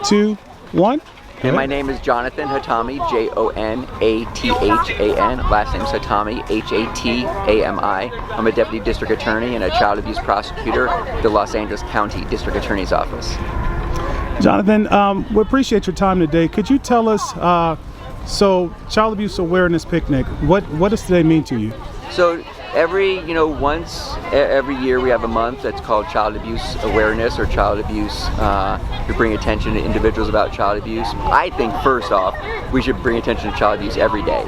2, 1. And my name is Jonathan Hatami, Jonathan. Last name is Hatami, Hatami. I'm a Deputy District Attorney and a Child Abuse Prosecutor at the Los Angeles County District Attorney's Office. Jonathan, we appreciate your time today. Could you tell us, so Child Abuse Awareness Picnic, what does today mean to you? So once every year we have a month that's called Child Abuse Awareness or Child Abuse to bring attention to individuals about child abuse. I think first off, we should bring attention to child abuse every day.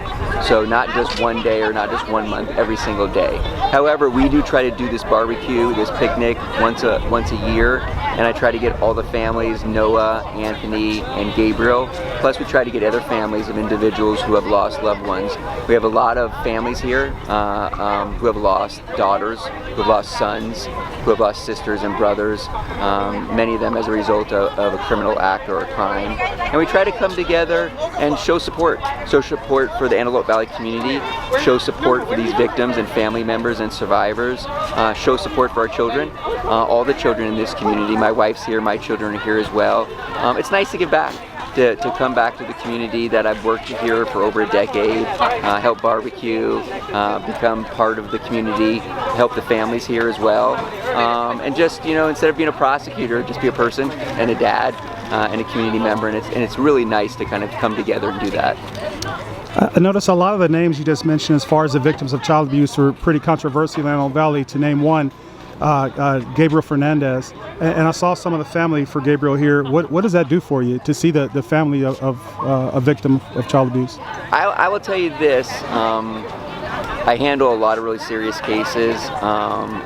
So not just one day or not just 1 month, every single day. However, we do try to do this barbecue, this picnic once a year, and I try to get all the families, Noah, Anthony, and Gabriel. Plus we try to get other families of individuals who have lost loved ones. We have a lot of families here who have lost daughters, who have lost sons, who have lost sisters and brothers, many of them as a result of a criminal act or a crime. And we try to come together and show support for the Antelope Valley community, show support for these victims and family members and survivors, show support for our children, all the children in this community. My wife's here, my children are here as well. It's nice to give back. To come back to the community that I've worked here for over a decade, help barbecue, become part of the community, help the families here as well, and just instead of being a prosecutor, just be a person and a dad and a community member, and it's really nice to kind of come together and do that. I notice a lot of the names you just mentioned as far as the victims of child abuse were pretty controversial in Antelope Valley. To name one, Gabriel Fernandez, and I saw some of the family for Gabriel here. What does that do for you to see the family of a victim of child abuse? I will tell you this, I handle a lot of really serious cases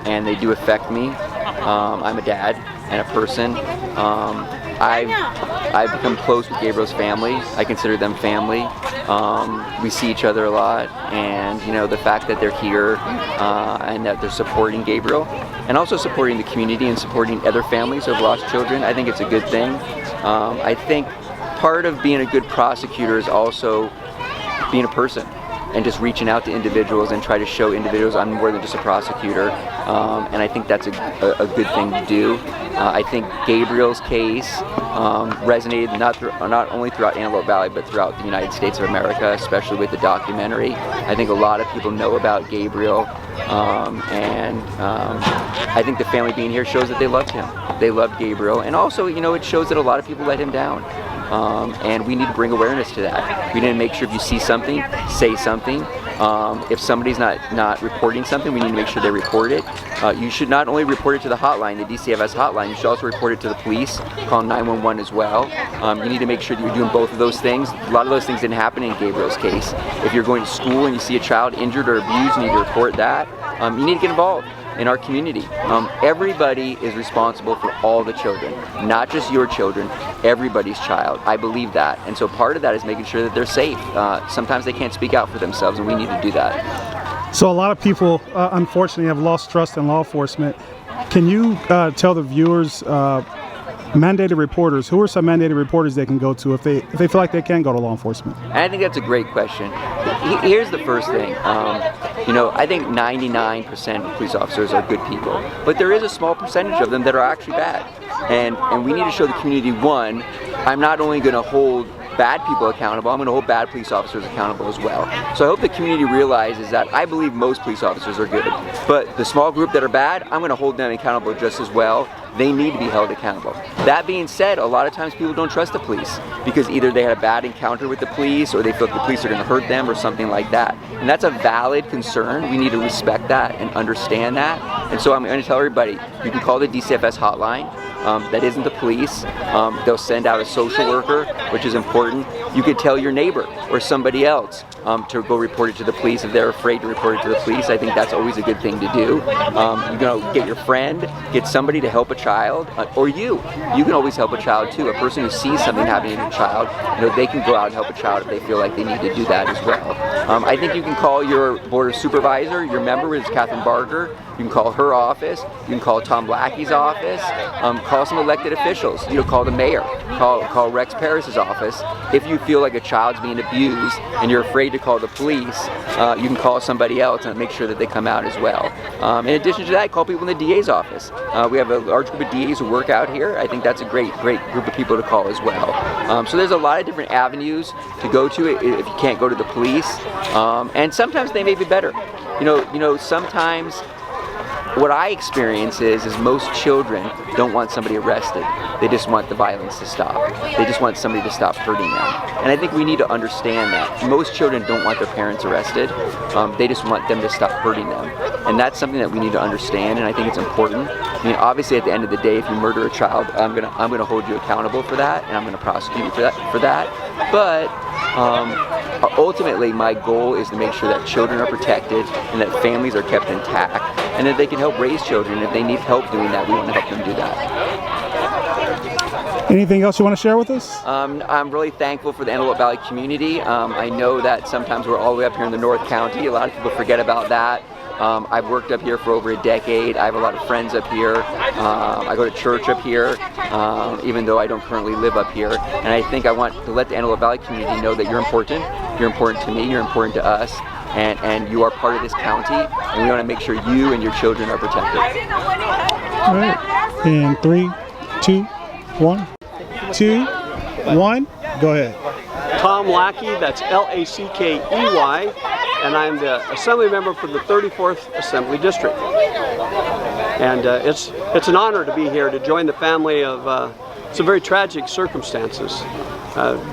and they do affect me. I'm a dad and a person. I've become close with Gabriel's family. I consider them family. We see each other a lot, and the fact that they're here and that they're supporting Gabriel and also supporting the community and supporting other families who have lost children, I think it's a good thing. I think part of being a good prosecutor is also being a person and just reaching out to individuals and try to show individuals I'm more than just a prosecutor, and I think that's a good thing to do. I think Gabriel's case resonated not only throughout Antelope Valley but throughout the United States of America, especially with the documentary. I think a lot of people know about Gabriel, and I think the family being here shows that they loved him. They loved Gabriel, and also it shows that a lot of people let him down. And we need to bring awareness to that. We need to make sure if you see something, say something. If somebody's not reporting something, we need to make sure they report it. You should not only report it to the hotline, the DCFS hotline, you should also report it to the police, call 911 as well. You need to make sure that you're doing both of those things. A lot of those things didn't happen in Gabriel's case. If you're going to school and you see a child injured or abused, you need to report that. You need to get involved in our community. Everybody is responsible for all the children, not just your children, everybody's child. I believe that. And so part of that is making sure that they're safe. Sometimes they can't speak out for themselves, and we need to do that. So a lot of people, unfortunately, have lost trust in law enforcement. Can you tell the viewers, mandated reporters, who are some mandated reporters they can go to if they feel like they can go to law enforcement? I think that's a great question. Here's the first thing. I think 99% of police officers are good people, but there is a small percentage of them that are actually bad. And we need to show the community, one, I'm not only going to hold bad people accountable, I'm going to hold bad police officers accountable as well. So I hope the community realizes that I believe most police officers are good, but the small group that are bad, I'm going to hold them accountable just as well. They need to be held accountable. That being said, a lot of times people don't trust the police because either they had a bad encounter with the police or they feel like the police are going to hurt them or something like that. And that's a valid concern. We need to respect that and understand that. And so I'm going to tell everybody, you can call the DCFS hotline. That isn't the police. They'll send out a social worker, which is important. You could tell your neighbor or somebody else to go report it to the police if they're afraid to report it to the police. I think that's always a good thing to do. Get your friend, get somebody to help a child, or you can always help a child too. A person who sees something happening to a child, they can go out and help a child if they feel like they need to do that as well. I think you can call your board of supervisor. Your member is Catherine Barger. You can call her office. You can call Tom Blackie's office. Call some elected officials. Call the mayor. Call Rex Paris's office. If you feel like a child's being abused abused and you're afraid to call the police, you can call somebody else and make sure that they come out as well. In addition to that, call people in the DA's office. We have a large group of DAs who work out here. I think that's a great group of people to call as well. So there's a lot of different avenues to go to if you can't go to the police, and sometimes they may be better. You know, sometimes what I experience is most children don't want somebody arrested. They just want the violence to stop. They just want somebody to stop hurting them. And I think we need to understand that. Most children don't want their parents arrested. They just want them to stop hurting them. And that's something that we need to understand, and I think it's important. I mean, obviously at the end of the day, if you murder a child, I'm gonna hold you accountable for that, and I'm gonna prosecute you for that. But ultimately, my goal is to make sure that children are protected and that families are kept intact, and that they can help raise children. If they need help doing that, we want to help them do that. Anything else you want to share with us? I'm really thankful for the Antelope Valley community. I know that sometimes we're all the way up here in the North County. A lot of people forget about that. I've worked up here for over a decade. I have a lot of friends up here. I go to church up here, even though I don't currently live up here. And I think I want to let the Antelope Valley community know that you're important. You're important to me. You're important to us. And you are part of this county. And we want to make sure you and your children are protected. All right. In 3, 2, 1. 2, 1. Go ahead. Tom Lackey, that's Lackey, and I'm the Assembly member for the 34th Assembly District. And it's an honor to be here to join the family of some very tragic circumstances.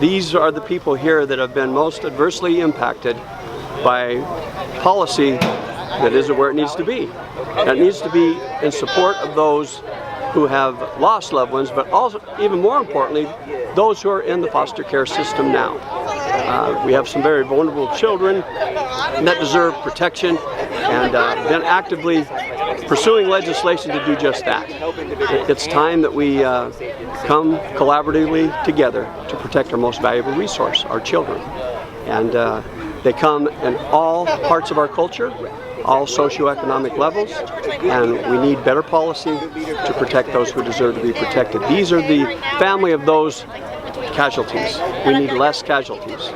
These are the people here that have been most adversely impacted by policy that isn't where it needs to be. And it needs to be in support of those who have lost loved ones, but also, even more importantly, those who are in the foster care system now. We have some very vulnerable children that deserve protection, and been actively pursuing legislation to do just that. It's time that we come collaboratively together to protect our most valuable resource, our children. And they come in all parts of our culture, all socioeconomic levels, and we need better policy to protect those who deserve to be protected. These are the family of those casualties. We need less casualties,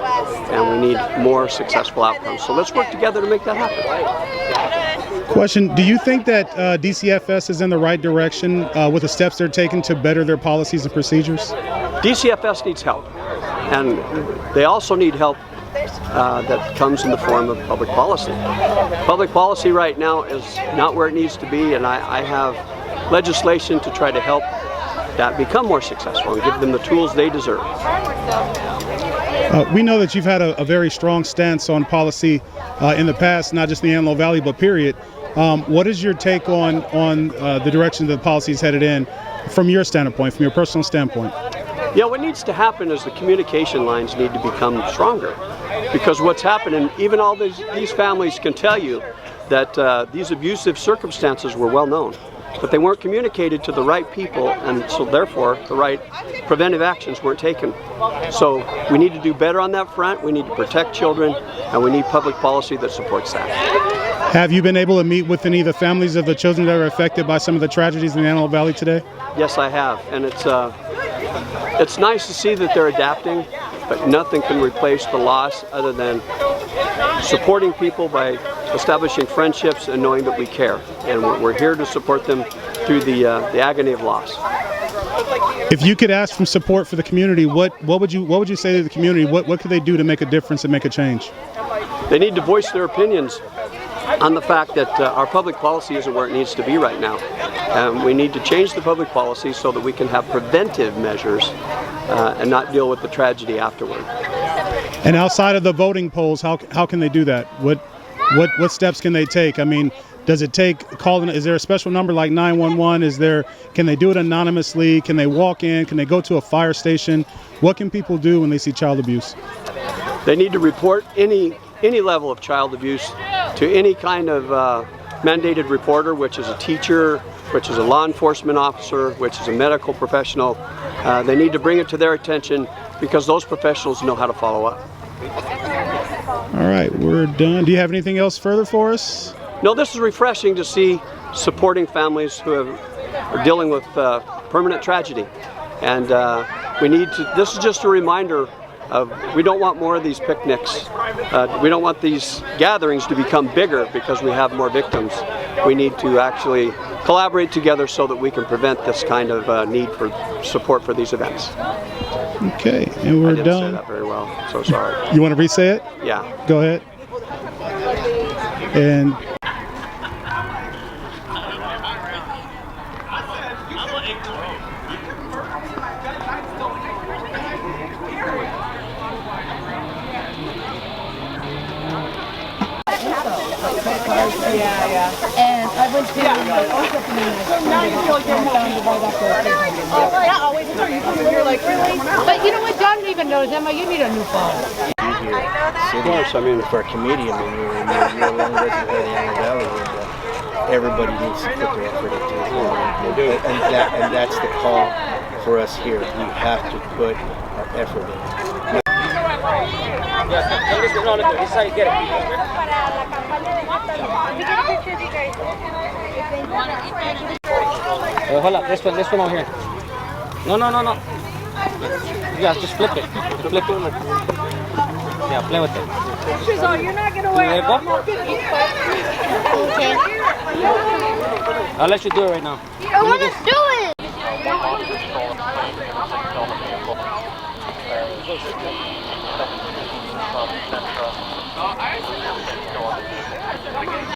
and we need more successful outcomes. So let's work together to make that happen. Question, do you think that DCFS is in the right direction with the steps they're taking to better their policies and procedures? DCFS needs help, and they also need help that comes in the form of public policy. Public policy right now is not where it needs to be, and I have legislation to try to help that become more successful and give them the tools they deserve. We know that you've had a very strong stance on policy in the past, not just in the Antelope Valley, but period. What is your take on the direction that the policy is headed in from your standpoint, from your personal standpoint? Yeah, what needs to happen is the communication lines need to become stronger, because what's happening, even all these families can tell you that these abusive circumstances were well known, but they weren't communicated to the right people, and so therefore the right preventive actions weren't taken. So we need to do better on that front. We need to protect children, and we need public policy that supports that. Have you been able to meet with any of the families of the children that were affected by some of the tragedies in the Antelope Valley today? Yes, I have, and it's nice to see that they're adapting, but nothing can replace the loss other than supporting people by establishing friendships and knowing that we care. And we're here to support them through the agony of loss. If you could ask for support for the community, what would you say to the community? What could they do to make a difference and make a change? They need to voice their opinions on the fact that our public policy isn't where it needs to be right now. We need to change the public policy so that we can have preventive measures and not deal with the tragedy afterward. And outside of the voting polls, how can they do that? What steps can they take? I mean, does it take calling? Is there a special number like 911? Can they do it anonymously? Can they walk in? Can they go to a fire station? What can people do when they see child abuse? They need to report any level of child abuse to any kind of mandated reporter, which is a teacher, which is a law enforcement officer, which is a medical professional. They need to bring it to their attention because those professionals know how to follow up. All right, we're done. Do you have anything else further for us? No, this is refreshing to see supporting families who are dealing with permanent tragedy. And we need to, this is just a reminder We don't want more of these picnics. We don't want these gatherings to become bigger because we have more victims. We need to actually collaborate together so that we can prevent this kind of need for support for these events. Okay, and we're I didn't done. say that very well, so sorry. You want to re-say it? Yeah. Go ahead. And And I went to my own company and not always. You're like, really? But you know what? John even knows, Emma, you need a new phone. Of course, I mean, For a comedian, I mean, you're a long resident of the Antelope Valley, and everybody needs to put their effort into it. And that's the call for us here. We have to put our effort in. Hold up, this one over here. No. Yeah, just flip it. Flip it. Yeah, play with it. Pictures on, you're not gonna wear it. Okay. I'll let you do it right now. I wanna do it!